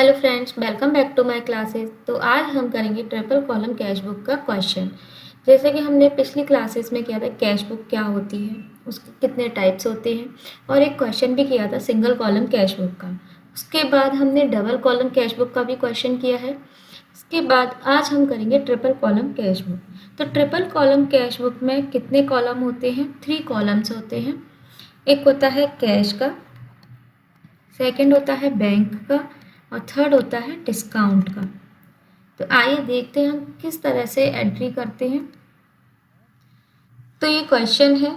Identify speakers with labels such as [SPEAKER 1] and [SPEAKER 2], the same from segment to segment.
[SPEAKER 1] Hello friends, welcome back to my classes. तो आज हम करेंगे ट्रिपल कॉलम कैश बुक का क्वेश्चन। जैसे कि हमने पिछली क्लासेस में किया था कैश बुक क्या होती है, उसके कितने टाइप्स होते हैं, और एक क्वेश्चन भी किया था सिंगल कॉलम कैश बुक का। उसके बाद हमने डबल कॉलम कैश बुक का भी क्वेश्चन किया है। उसके बाद आज हम करेंगे ट्रिपल कॉलम कैश बुक। तो ट्रिपल कॉलम कैश बुक में कितने कॉलम होते हैं? 3 कॉलम्स होते हैं। एक होता है कैश का, सेकंड होता है बैंक का, और थर्ड होता है डिस्काउंट का। तो आइए देखते हैं हम किस तरह से एंट्री करते हैं। तो ये क्वेश्चन है,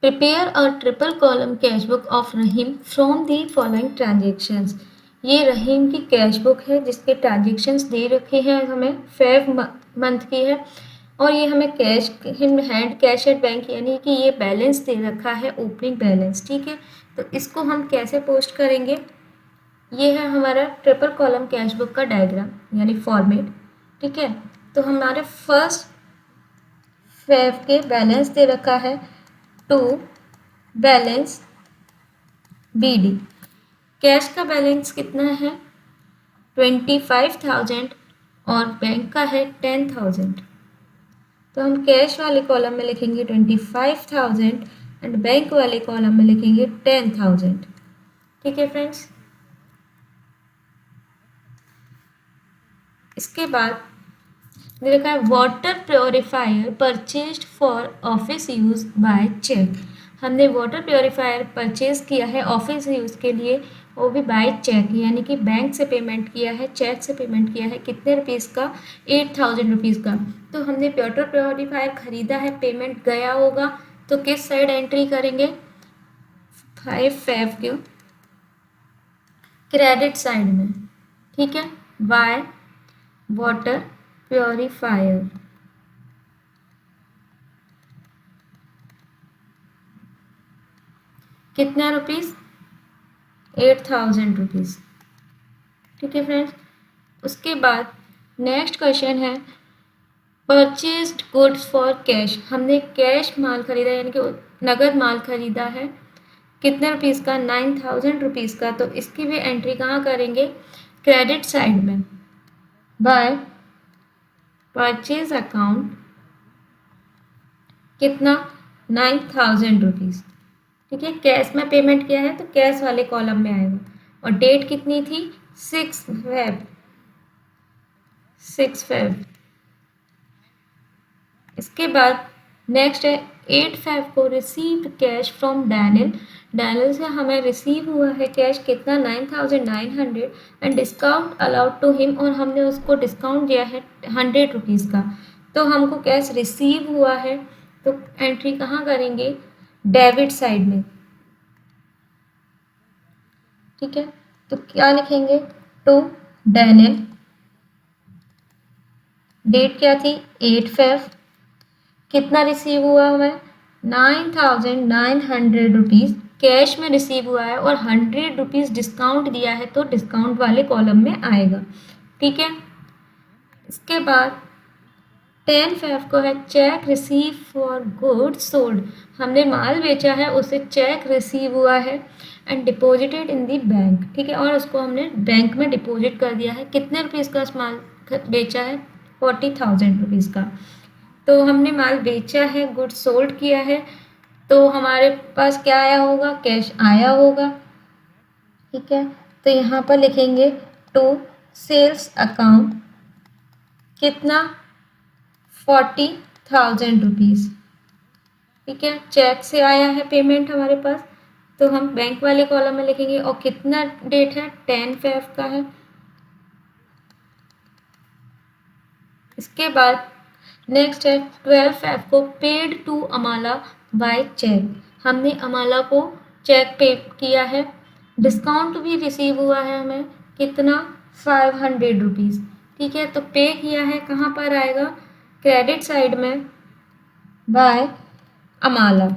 [SPEAKER 1] prepare a triple column cash book of Rahim from the following transactions. ये रहीम की कैश बुक है जिसके ट्रांजेक्शन्स दे रखे हैं हमें, 5 मंथ की है, और ये हमें cash in hand cash at bank यानी कि ये बैलेंस दे रखा है, ओपनिंग बैलेंस। ठीक है, तो इसको हम कैसे पोस्ट करेंगे? ये है हमारा ट्रिपल कॉलम कैश बुक का डायग्राम यानी फॉर्मेट। ठीक है, तो हमारे फर्स्ट फेब के बैलेंस दे रखा है टू बैलेंस BD। कैश का बैलेंस कितना है? 25,000 और बैंक का है 10,000। तो हम कैश वाले कॉलम में लिखेंगे 25,000 एंड बैंक वाले कॉलम में लिखेंगे 10,000। ठीक है फ्रेंड्स, इसके बाद लिखा है water purifier purchased for office use by cheque. हमने वाटर प्योरीफायर परचेज किया है ऑफिस यूज़ के लिए, वो भी बाय चेक, यानी कि बैंक से पेमेंट किया है, चेक से पेमेंट किया है। कितने रुपीज़ का? 8,000 रुपीज़ का। तो हमने वाटर प्योरीफायर खरीदा है, पेमेंट गया होगा, तो किस साइड एंट्री करेंगे? 5 फेब के क्रेडिट साइड में। ठीक है, बाय वाटर प्योरीफायर। कितना रुपीज़? 8,000 रुपीज़। ठीक है फ्रेंड्स, उसके बाद नेक्स्ट क्वेश्चन है परचेज्ड गुड्स फॉर कैश। हमने कैश माल खरीदा यानी कि नगद माल खरीदा है। कितने रुपीज़ का? 9,000 रुपीज़ का। तो इसकी भी एंट्री कहाँ करेंगे? क्रेडिट साइड में, बाय परचेज अकाउंट। कितना? 9,000 रुपीज़। ठीक है, कैश में पेमेंट किया है तो कैश वाले कॉलम में आएगा। और डेट कितनी थी? 6 फेब। इसके बाद नेक्स्ट है 8 फेब को received cash from Daniel. Daniel से हमें रिसीव हुआ है कैश, कितना? 9,900 and discount allowed to him, और हमने उसको डिस्काउंट दिया है 100 रुपीज़ का। तो हमको कैश रिसीव हुआ है, तो एंट्री कहाँ करेंगे? डेबिट साइड में। ठीक है, तो क्या लिखेंगे? To Daniel. डेट क्या थी? 8 फेब। कितना रिसीव हुआ हमें? 9,900 रुपीज़ कैश में रिसीव हुआ है, और 100 रुपीज़ डिस्काउंट दिया है, तो डिस्काउंट वाले कॉलम में आएगा। ठीक है, इसके बाद 10 फेब को है check receive for goods sold. हमने माल बेचा है, उसे चेक रिसीव हुआ है and deposited in the bank. ठीक है, और उसको हमने बैंक में डिपॉजिट कर दिया है। कितने रुपीज़ का माल बेचा है? 40,000 रुपीज़ का। तो हमने माल बेचा है, गुड्स सोल्ड किया है, तो हमारे पास क्या आया होगा? कैश आया होगा। ठीक है, तो यहाँ पर लिखेंगे टू सेल्स अकाउंट। कितना? 40,000 रुपीज़। ठीक है, चेक से आया है पेमेंट हमारे पास, तो हम बैंक वाले कॉलम में लिखेंगे। और कितना डेट है? 10 फेब का है। इसके बाद नेक्स्ट है 12 फेब को paid to Amala by cheque. हमने अमाला को चेक पे किया है, डिस्काउंट भी रिसीव हुआ है हमें। कितना? 500 रुपीज़। ठीक है, तो पे किया है, कहाँ पर आएगा? क्रेडिट साइड में, बाय अमाला।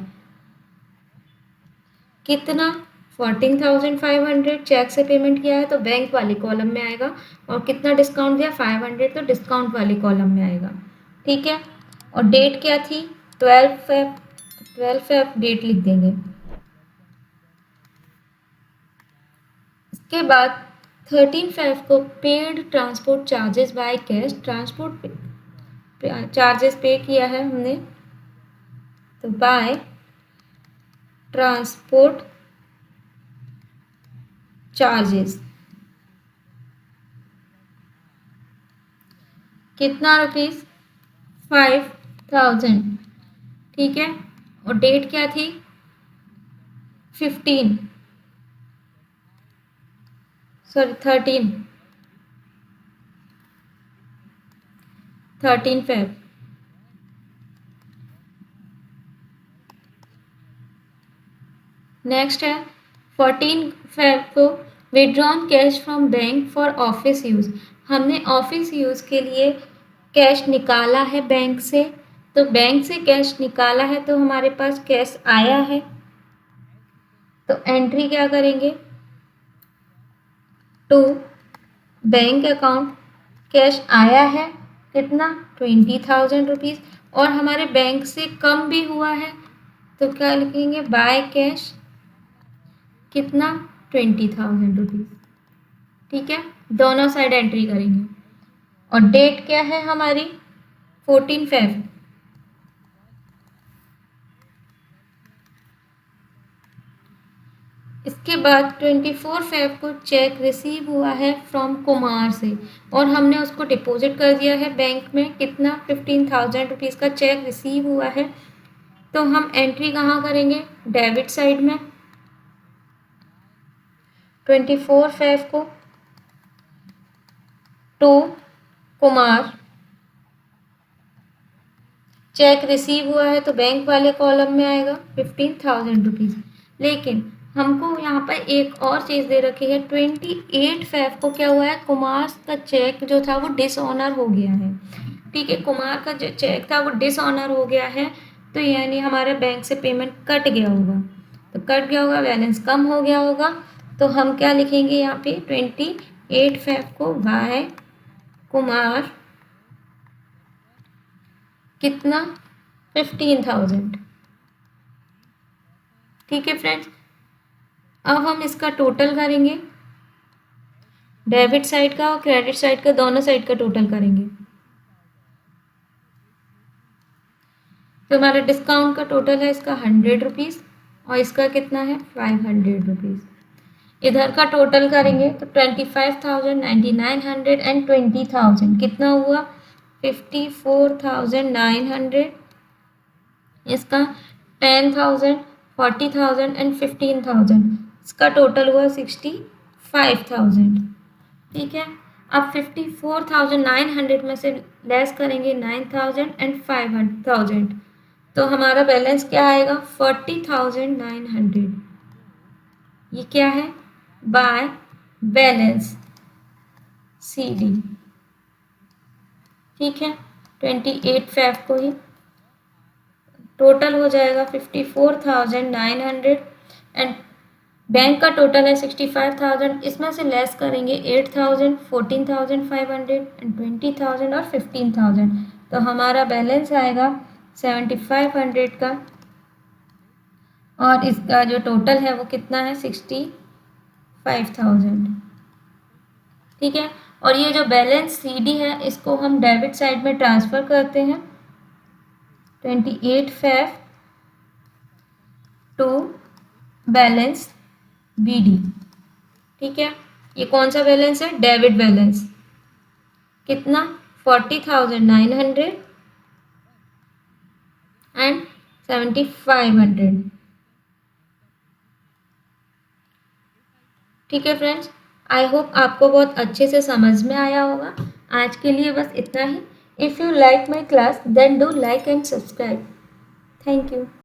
[SPEAKER 1] कितना? 14,500 चेक से पेमेंट किया है, तो बैंक वाले कॉलम में आएगा। और कितना डिस्काउंट दिया? 500, तो डिस्काउंट वाले कॉलम में आएगा। ठीक है, और डेट क्या थी? 12 फेब। 12 फेब डेट लिख देंगे। इसके बाद 13/5 को paid transport charges by cash, transport charges पे किया है हमने, तो बाय ट्रांसपोर्ट चार्जेस कितना रुपीस, 5,000। ठीक है, और डेट क्या थी, 15 सॉरी 13/5। नेक्स्ट है 14/5 को withdrawn cash from bank for office use, हमने ऑफिस यूज़ के लिए कैश निकाला है बैंक से, तो बैंक से कैश निकाला है तो हमारे पास कैश आया है, तो एंट्री क्या करेंगे, टू बैंक अकाउंट, कैश आया है कितना, 20,000 रुपीज़, और हमारे बैंक से कम भी हुआ है तो क्या लिखेंगे, बाय कैश कितना, 20,000 रुपीज़। ठीक है, दोनों साइड एंट्री करेंगे, और डेट क्या है हमारी, 14/5। इसके बाद 24/5 को चेक रिसीव हुआ है फ्रॉम कुमार से, और हमने उसको डिपॉजिट कर दिया है बैंक में, कितना, 15,000 रुपीज़ का चेक रिसीव हुआ है, तो हम एंट्री कहाँ करेंगे, डेबिट साइड में। 24/5 को टू कुमार, चेक रिसीव हुआ है तो बैंक वाले कॉलम में आएगा 15,000 रुपीज़। लेकिन हमको यहाँ पर एक और चीज़ दे रखी है, 28/5 को क्या हुआ है, कुमार का चेक जो था वो डिसऑनर हो गया है। ठीक है, कुमार का जो चेक था वो डिसऑनर हो गया है, तो यानी हमारे बैंक से पेमेंट कट गया होगा, तो कट गया होगा, बैलेंस कम हो गया होगा, तो हम क्या लिखेंगे यहाँ पे, 28/5 को बाय कुमार कितना, 15,000। ठीक है फ्रेंड्स, अब हम इसका टोटल करेंगे, डेबिट साइड का और क्रेडिट साइड का, दोनों साइड का टोटल करेंगे, तो हमारा डिस्काउंट का टोटल है इसका 100 रुपीज़, और इसका कितना है, 500 रुपीज़। इधर का टोटल करेंगे तो 25,000, 9,900 एंड 20,000 कितना हुआ, 54,900, इसका 10,000, 40,000 एंड 15,000, इसका टोटल हुआ 65,000। ठीक है, अब 54,900 में से लेस करेंगे 9,000 एंड 5,000, तो हमारा बैलेंस क्या आएगा, 40,900। ये क्या है, बाय बैलेंस CD। ठीक है, 28/5 को ही टोटल हो जाएगा 54,900 एंड बैंक का टोटल है 65,000, इसमें से लेस करेंगे 8,000, 14,500 एंड 20,000 और 15,000, तो हमारा बैलेंस आएगा 7,500 का, और इसका जो टोटल है वो कितना है, 65,000। ठीक है, और ये जो बैलेंस CD है इसको हम डेबिट साइड में ट्रांसफ़र करते हैं, 28/5 टू बैलेंस BD। ठीक है, ये कौन सा बैलेंस है, डेबिट बैलेंस, कितना, 40,900 एंड 7,500। ठीक है फ्रेंड्स, आई होप आपको बहुत अच्छे से समझ में आया होगा। आज के लिए बस इतना ही। If you like my class then do like and subscribe. Thank you.